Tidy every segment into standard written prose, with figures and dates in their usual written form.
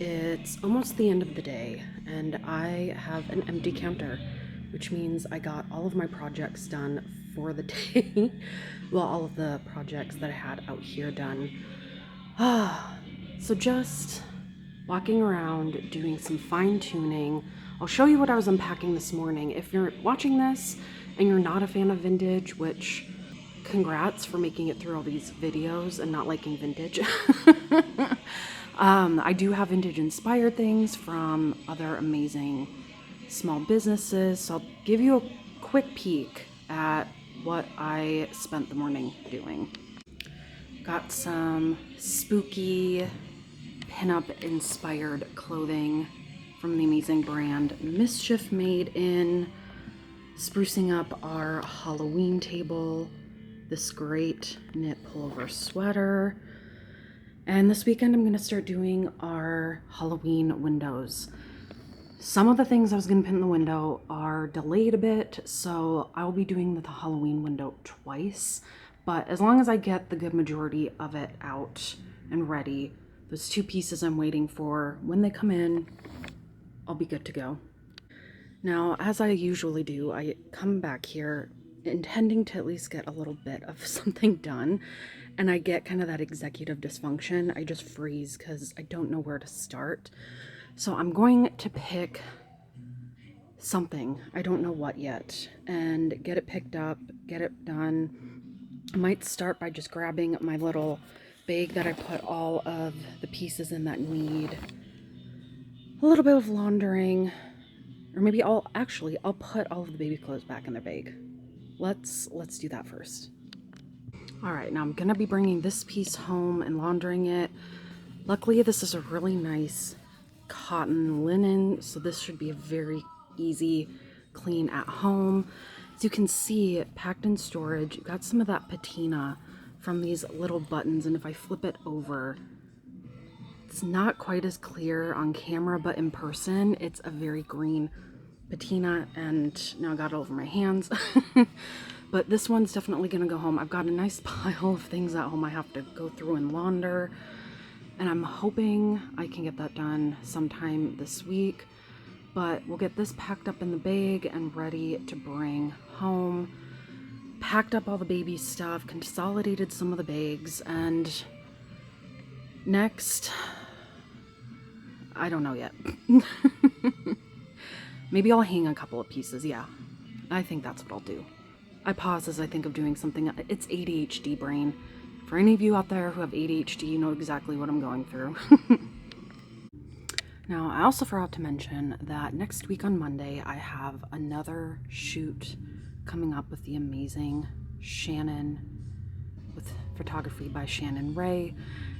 It's almost the end of the day, and I have an empty counter, which means I got all of my projects done for the day. Well, all of the projects that I had out here done. So just walking around doing some fine tuning. I'll show you what I was unpacking this morning. If you're watching this and you're not a fan of vintage, which congrats for making it through all these videos and not liking vintage. I do have vintage inspired things from other amazing small businesses. So I'll give you a quick peek at what I spent the morning doing. Got some spooky pinup inspired clothing from the amazing brand Mischief Made In, sprucing up our Halloween table, this great knit pullover sweater. And this weekend I'm going to start doing our Halloween windows. Some of the things I was going to pin in the window are delayed a bit, so I'll be doing the Halloween window twice. But as long as I get the good majority of it out and ready, those two pieces I'm waiting for, when they come in, I'll be good to go. Now, as I usually do, I come back here intending to at least get a little bit of something done, and I get kind of that executive dysfunction. I just freeze because I don't know where to start. So I'm going to pick something, I don't know what yet, and get it picked up, get it done. I might start by just grabbing my little bag that I put all of the pieces in that need a little bit of laundering, or maybe I'll put all of the baby clothes back in their bag. Let's do that first. All right, now I'm gonna be bringing this piece home and laundering it. Luckily, this is a really nice cotton linen, so this should be a very easy clean at home. As you can see, packed in storage, you've got some of that patina from these little buttons, and if I flip it over, it's not quite as clear on camera, but in person, it's a very green patina, and now I got it over my hands. But this one's definitely gonna go home. I've got a nice pile of things at home I have to go through and launder, and I'm hoping I can get that done sometime this week. But we'll get this packed up in the bag and ready to bring home. Packed up all the baby stuff, consolidated some of the bags, and next, I don't know yet. Maybe I'll hang a couple of pieces, yeah. I think that's what I'll do. I pause as I think of doing something. It's ADHD brain. For any of you out there who have ADHD, you know exactly what I'm going through. Now, I also forgot to mention that next week on Monday, I have another shoot coming up with the amazing Shannon, with photography by Shannon Ray.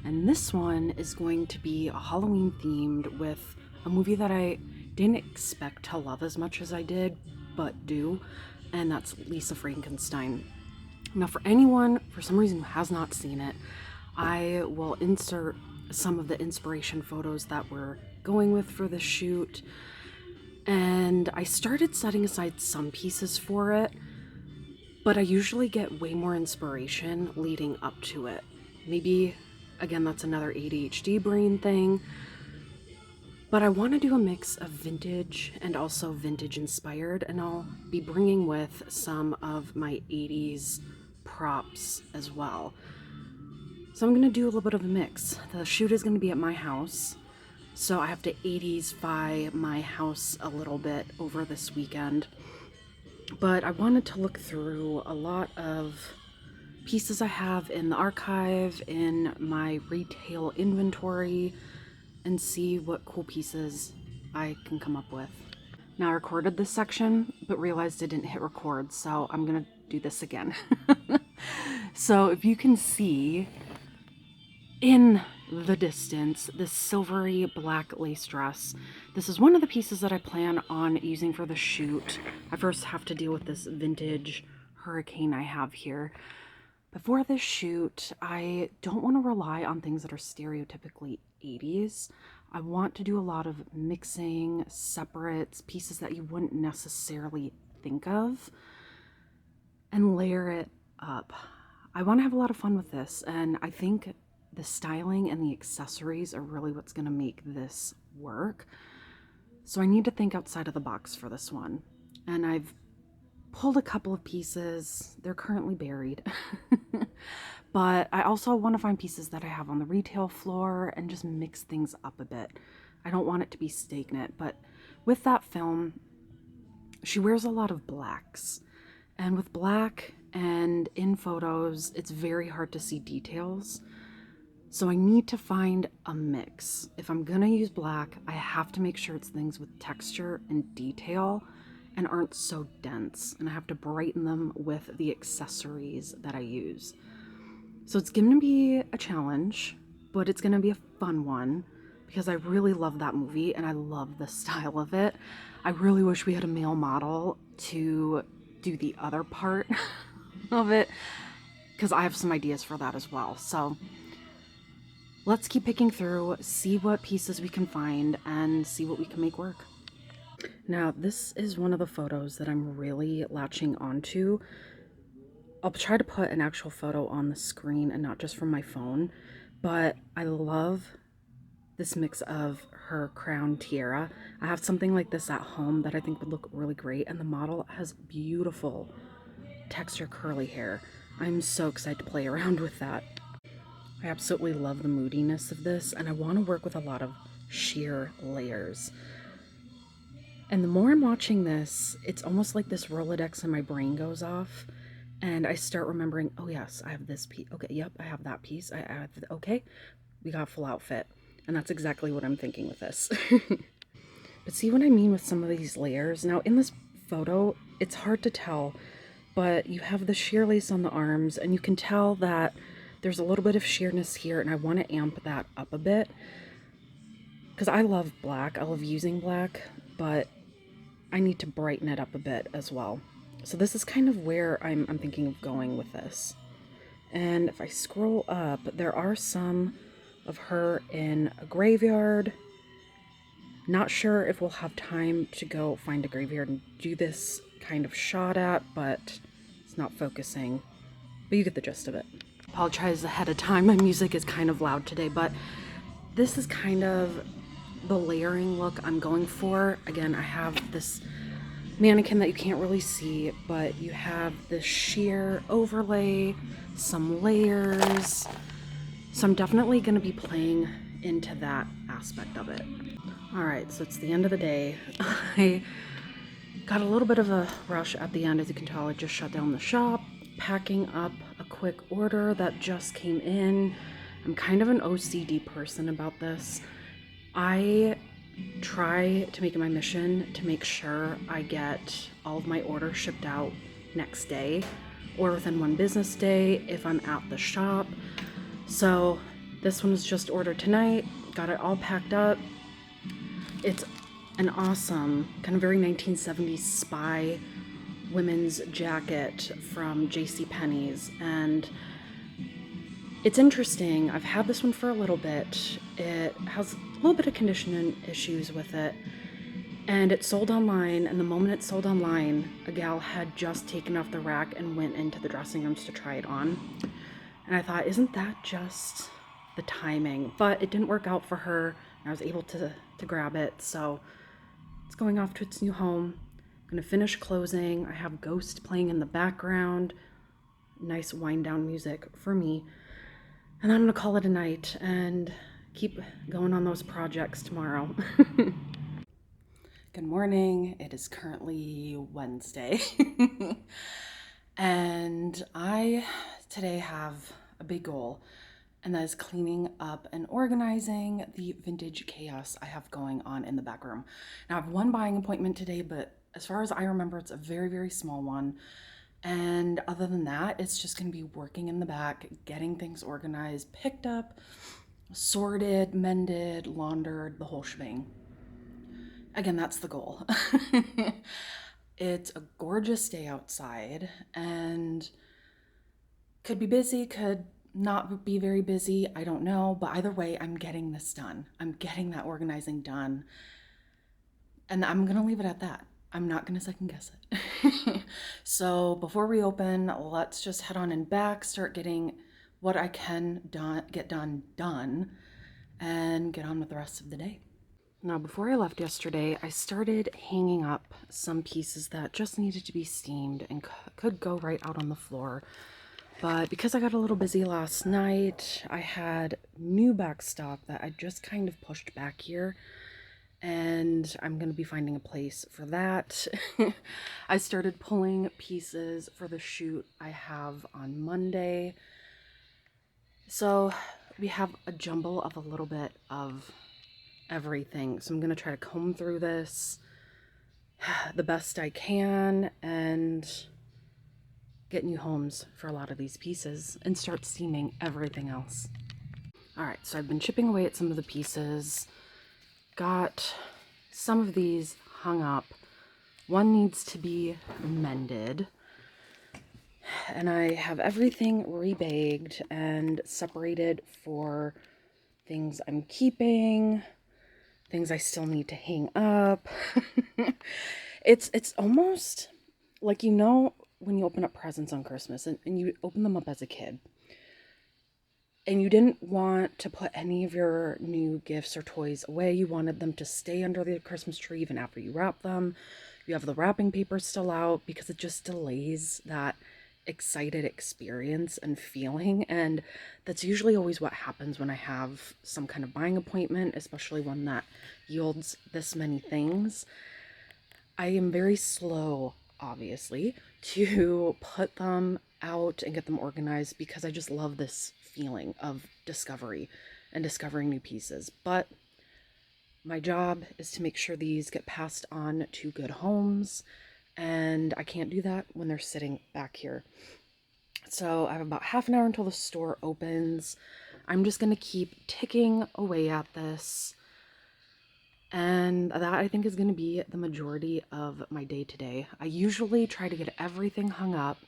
And this one is going to be a Halloween themed with a movie that I didn't expect to love as much as I did, but do, and that's Lisa Frankenstein. Now, for anyone, for some reason, who has not seen it, I will insert some of the inspiration photos that we're going with for the shoot. And I started setting aside some pieces for it, but I usually get way more inspiration leading up to it. Maybe, again, that's another ADHD brain thing. But I want to do a mix of vintage and also vintage inspired, and I'll be bringing with some of my 80s props as well. So I'm going to do a little bit of a mix. The shoot is going to be at my house, so I have to 80s-fy my house a little bit over this weekend. But I wanted to look through a lot of pieces I have in the archive, in my retail inventory, and see what cool pieces I can come up with. Now, I recorded this section, but realized I didn't hit record, so I'm gonna do this again. So if you can see in the distance this silvery black lace dress, this is one of the pieces that I plan on using for the shoot. I first have to deal with this vintage hurricane I have here. Before this shoot, I don't want to rely on things that are stereotypically 80s. I want to do a lot of mixing, separates, pieces that you wouldn't necessarily think of, and layer it up. I want to have a lot of fun with this, and I think the styling and the accessories are really what's going to make this work. So I need to think outside of the box for this one. And I've pulled a couple of pieces. They're currently buried. But I also want to find pieces that I have on the retail floor and just mix things up a bit. I don't want it to be stagnant, but with that film, she wears a lot of blacks. And with black and in photos, it's very hard to see details. So I need to find a mix. If I'm gonna use black, I have to make sure it's things with texture and detail and aren't so dense. And I have to brighten them with the accessories that I use. So it's gonna be a challenge, but it's gonna be a fun one because I really love that movie and I love the style of it. I really wish we had a male model to do the other part of it because I have some ideas for that as well. So let's keep picking through, see what pieces we can find, and see what we can make work. Now, this is one of the photos that I'm really latching onto. I'll try to put an actual photo on the screen and not just from my phone, but I love this mix of her crown tiara. I have something like this at home that I think would look really great, and the model has beautiful texture curly hair. I'm so excited to play around with that. I absolutely love the moodiness of this, and I want to work with a lot of sheer layers. And the more I'm watching this, it's almost like this Rolodex in my brain goes off, and I start remembering, oh yes, I have this piece. Okay, yep, I have that piece. I have, okay, we got a full outfit. And that's exactly what I'm thinking with this. But see what I mean with some of these layers? Now, in this photo, it's hard to tell, but you have the sheer lace on the arms, and you can tell that there's a little bit of sheerness here, and I want to amp that up a bit. Because I love black, I love using black, but I need to brighten it up a bit as well. So this is kind of where I'm thinking of going with this. And if I scroll up, there are some of her in a graveyard. Not sure if we'll have time to go find a graveyard and do this kind of shot at, but it's not focusing. But you get the gist of it. Apologize ahead of time, my music is kind of loud today, but this is kind of the layering look I'm going for. Again, I have this mannequin that you can't really see, but you have this sheer overlay, some layers. So I'm definitely going to be playing into that aspect of it. All right, so it's the end of the day. I got a little bit of a rush at the end. As you can tell, I just shut down the shop, packing up a quick order that just came in. I'm kind of an OCD person about this. I try to make it my mission to make sure I get all of my orders shipped out next day or within one business day if I'm at the shop. So this one was just ordered tonight, got it all packed up. It's an awesome, kind of very 1970s spy women's jacket from JCPenney's, and it's interesting. I've had this one for a little bit. It has a little bit of condition issues with it, and it sold online, and the moment it sold online, a gal had just taken off the rack and went into the dressing rooms to try it on. And I thought, isn't that just the timing? But it didn't work out for her, and I was able to grab it, so it's going off to its new home. I'm gonna finish closing. I have Ghost playing in the background. Nice wind down music for me. And I'm gonna call it a night and keep going on those projects tomorrow. Good morning. It is currently Wednesday. And I today have a big goal, and that is cleaning up and organizing the vintage chaos I have going on in the back room. Now I have one buying appointment today, but as far as I remember, it's a very, very small one. And other than that, it's just gonna be working in the back, getting things organized, picked up, sorted, mended, laundered, the whole shebang. Again, that's the goal. It's a gorgeous day outside and could be busy, could not be very busy, I don't know, but either way, I'm getting this done. I'm getting that organizing done, and I'm gonna leave it at that. I'm not gonna second guess it. So before we open, let's just head on in back, start getting what I can get done, and get on with the rest of the day. Now, before I left yesterday, I started hanging up some pieces that just needed to be steamed and could go right out on the floor. But because I got a little busy last night, I had new backstock that I just kind of pushed back here, and I'm going to be finding a place for that. I started pulling pieces for the shoot I have on Monday. So we have a jumble of a little bit of everything. So I'm going to try to comb through this the best I can and get new homes for a lot of these pieces and start steaming everything else. All right, so I've been chipping away at some of the pieces. Got some of these hung up. One needs to be mended. And I have everything rebagged and separated for things I'm keeping, things I still need to hang up. It's almost like, you know, when you open up presents on Christmas and you open them up as a kid, and you didn't want to put any of your new gifts or toys away. You wanted them to stay under the Christmas tree even after you wrap them. You have the wrapping paper still out because it just delays that excited experience and feeling. And that's usually always what happens when I have some kind of buying appointment, especially one that yields this many things. I am very slow, obviously, to put them out and get them organized because I just love this feeling of discovery and discovering new pieces. But my job is to make sure these get passed on to good homes, and I can't do that when they're sitting back here. So I have about half an hour until the store opens. I'm just going to keep ticking away at this, and that I think is going to be the majority of my day today. I usually try to get everything hung up.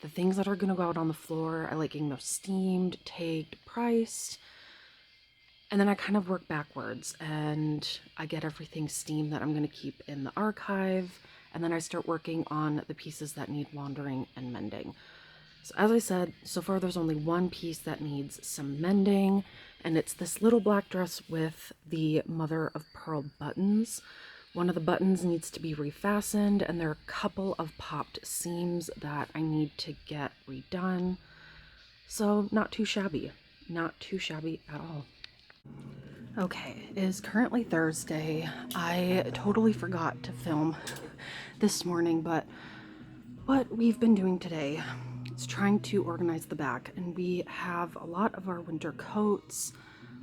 The things that are going to go out on the floor, I like getting those steamed, tagged, priced. And then I kind of work backwards and I get everything steamed that I'm going to keep in the archive. And then I start working on the pieces that need laundering and mending. So as I said, so far there's only one piece that needs some mending. And it's this little black dress with the mother of pearl buttons. One of the buttons needs to be refastened, and there are a couple of popped seams that I need to get redone. So not too shabby. Not too shabby at all. Okay, it is currently Thursday. I totally forgot to film this morning, but what we've been doing today is trying to organize the back, and we have a lot of our winter coats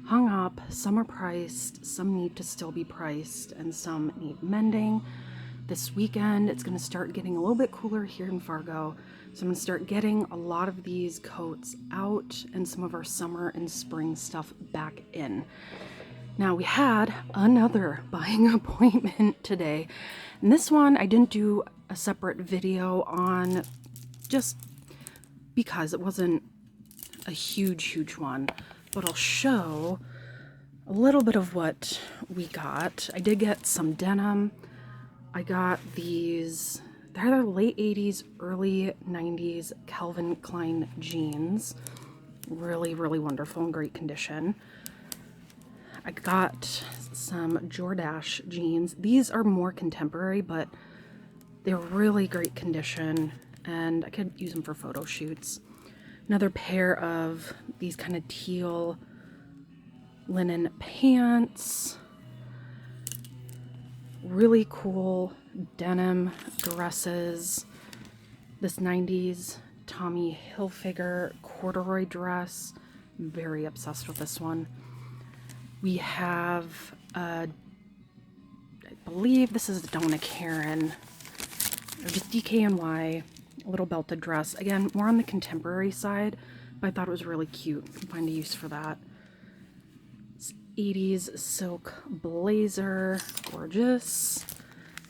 hung up. Some are priced, some need to still be priced, and some need mending. This weekend, it's going to start getting a little bit cooler here in Fargo, so I'm going to start getting a lot of these coats out and some of our summer and spring stuff back in. Now, we had another buying appointment today, and this one I didn't do a separate video on just because it wasn't a huge one, but I'll show a little bit of what we got. I did get some denim. I got these, they're late 80s, early 90s Calvin Klein jeans. Really wonderful and great condition. I got some Jordache jeans. These are more contemporary, but they're really great condition, and I could use them for photo shoots. Another pair of these kind of teal linen pants. Really cool denim dresses. This 90s Tommy Hilfiger corduroy dress. I'm very obsessed with this one. We have, I believe this is Donna Karen, or just DKNY, a little belted dress. Again, more on the contemporary side, but I thought it was really cute. You can find a use for that. 80s silk blazer, gorgeous,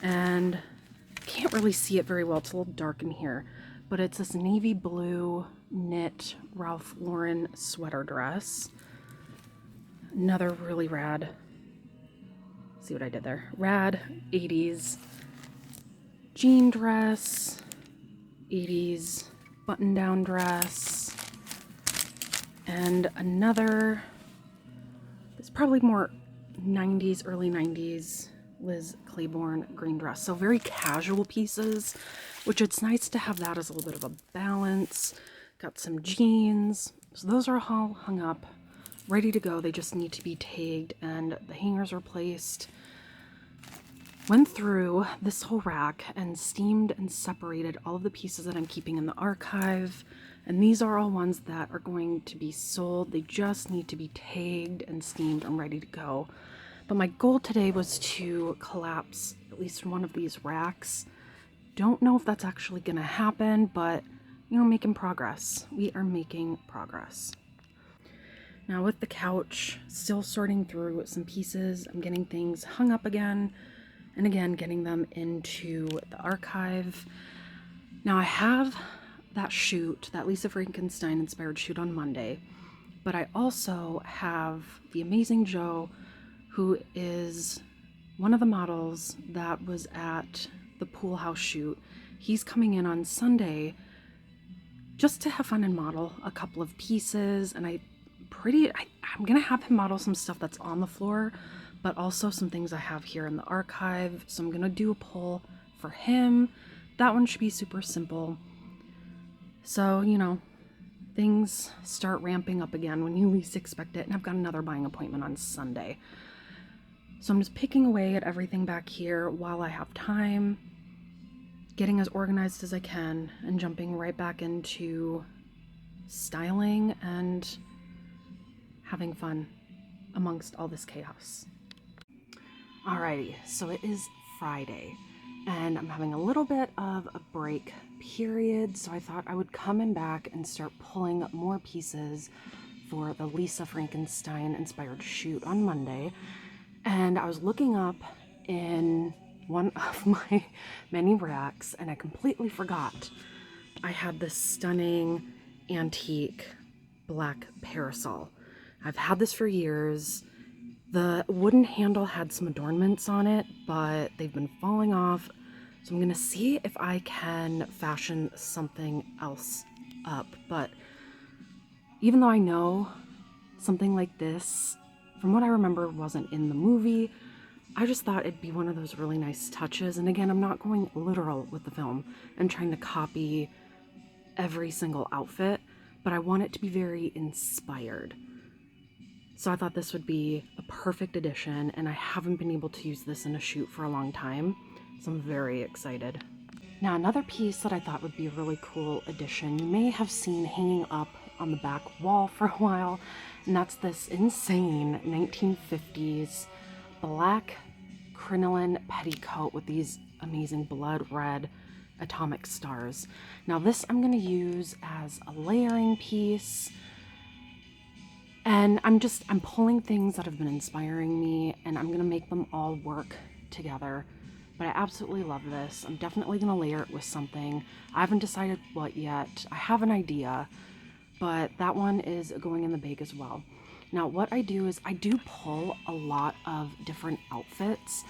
and can't really see it very well, it's a little dark in here, but it's this navy blue knit Ralph Lauren sweater dress. Another really rad, see what I did there, rad 80s jean dress, 80s button-down dress. And another, it's probably more 90s, early 90s, Liz Claiborne green dress. So very casual pieces, which it's nice to have that as a little bit of a balance. Got some jeans. So those are all hung up, ready to go. They just need to be tagged and the hangers replaced. Went through this whole rack and steamed and separated all of the pieces that I'm keeping in the archive. And these are all ones that are going to be sold. They just need to be tagged and steamed and ready to go. But my goal today was to collapse at least one of these racks. Don't know if that's actually going to happen, but you know, making progress. We are making progress. Now with the couch, still sorting through some pieces. I'm getting things hung up again, and again, getting them into the archive. Now I have that shoot, that Lisa Frankenstein inspired shoot on Monday, but I also have the amazing Joe, who is one of the models that was at the pool house shoot. He's coming in on Sunday just to have fun and model a couple of pieces, and I'm gonna have him model some stuff that's on the floor, but also some things I have here in the archive. So I'm gonna do a poll for him. That one should be super simple. So, you know, things start ramping up again when you least expect it, and I've got another buying appointment on Sunday. So I'm just picking away at everything back here while I have time, getting as organized as I can, and jumping right back into styling and having fun amongst all this chaos. Alrighty, so it is Friday, and I'm having a little bit of a break period, so I thought I would come in back and start pulling more pieces for the Lisa Frankenstein inspired shoot on Monday. And I was looking up in one of my many racks, and I completely forgot I had this stunning antique black parasol. I've had this for years. The wooden handle had some adornments on it, but they've been falling off. So I'm gonna see if I can fashion something else up. But even though I know something like this, from what I remember, wasn't in the movie, I just thought it'd be one of those really nice touches. And again, I'm not going literal with the film and trying to copy every single outfit, but I want it to be very inspired. So I thought this would be a perfect addition, and I haven't been able to use this in a shoot for a long time, so I'm very excited. Now, another piece that I thought would be a really cool addition, you may have seen hanging up on the back wall for a while, and that's this insane 1950s black crinoline petticoat with these amazing blood red atomic stars. Now this I'm going to use as a layering piece, and I'm pulling things that have been inspiring me, and I'm going to make them all work together. But I absolutely love this. I'm definitely going to layer it with something. I haven't decided what yet. I have an idea, but that one is going in the bag as well. Now what I do is I do pull a lot of different outfits,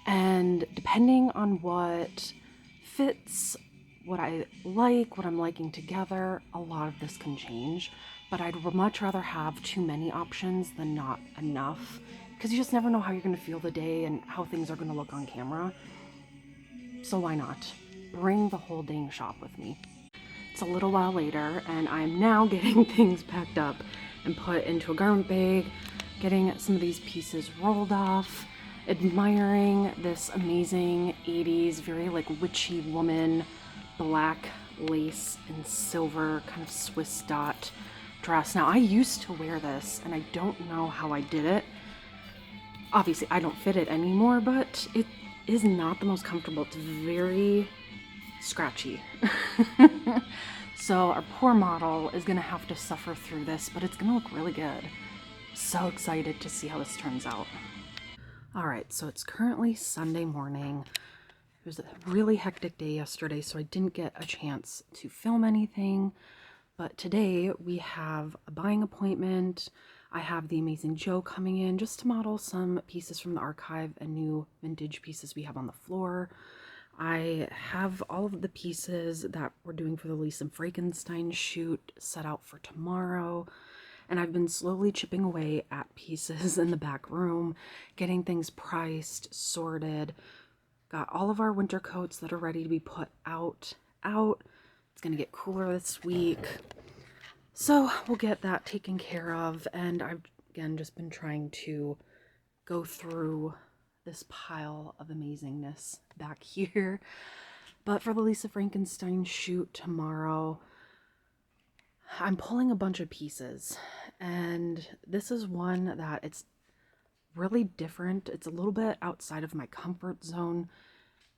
and depending on what fits, what I like, what I'm liking together, a lot of this can change. But I'd much rather have too many options than not enough, because you just never know how you're going to feel the day and how things are going to look on camera. So why not? Bring the whole dang shop with me. It's a little while later, and I'm now getting things packed up and put into a garment bag, getting some of these pieces rolled off, admiring this amazing 80s, very like witchy woman, black lace and silver kind of Swiss dot dress. Now I used to wear this, and I don't know how I did it. Obviously I don't fit it anymore, but it is not the most comfortable. It's very scratchy. So our poor model is gonna have to suffer through this, but it's gonna look really good. So excited to see how this turns out. All right, so it's currently Sunday morning. It was a really hectic day yesterday, so I didn't get a chance to film anything. But today we have a buying appointment. I have the amazing Joe coming in just to model some pieces from the archive and new vintage pieces we have on the floor. I have all of the pieces that we're doing for the Lisa Frankenstein shoot set out for tomorrow. And I've been slowly chipping away at pieces in the back room, getting things priced, sorted. Got all of our winter coats that are ready to be put out. It's gonna get cooler this week. So we'll get that taken care of. And I've, again, just been trying to go through this pile of amazingness back here. But for the Lisa Frankenstein shoot tomorrow, I'm pulling a bunch of pieces. And this is one that it's really different. It's a little bit outside of my comfort zone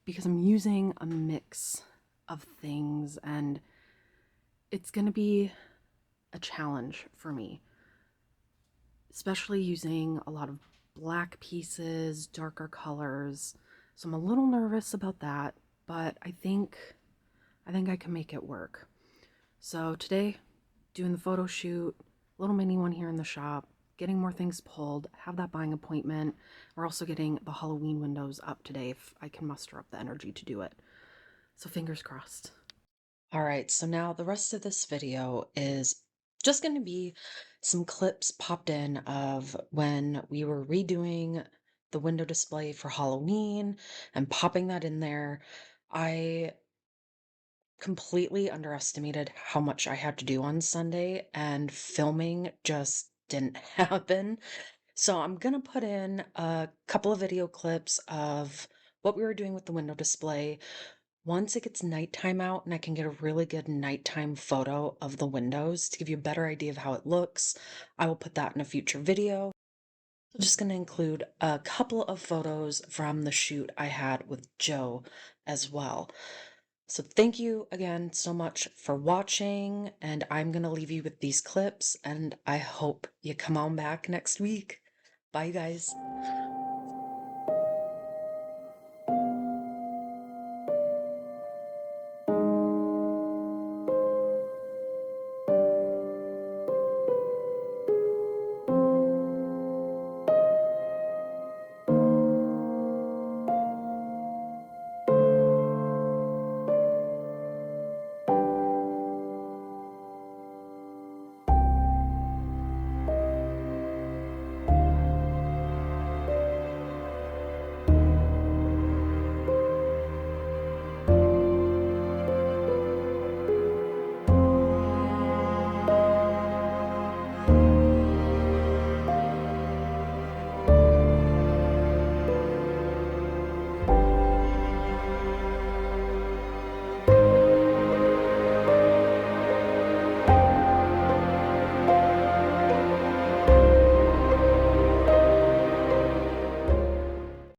because I'm using a mix of things, and it's going to be a challenge for me, especially using a lot of black pieces, darker colors. So I'm a little nervous about that, but I think I can make it work. So today, doing the photo shoot, little mini one here in the shop, getting more things pulled, have that buying appointment. We're also getting the Halloween windows up today if I can muster up the energy to do it. So fingers crossed. All right, so now the rest of this video is just going to be some clips popped in of when we were redoing the window display for Halloween and popping that in there. I completely underestimated how much I had to do on Sunday, and filming just didn't happen. So I'm gonna put in a couple of video clips of what we were doing with the window display. Once it gets nighttime out and I can get a really good nighttime photo of the windows to give you a better idea of how it looks, I will put that in a future video. I'm just going to include a couple of photos from the shoot I had with Joe as well. So thank you again so much for watching, and I'm going to leave you with these clips, and I hope you come on back next week. Bye, guys.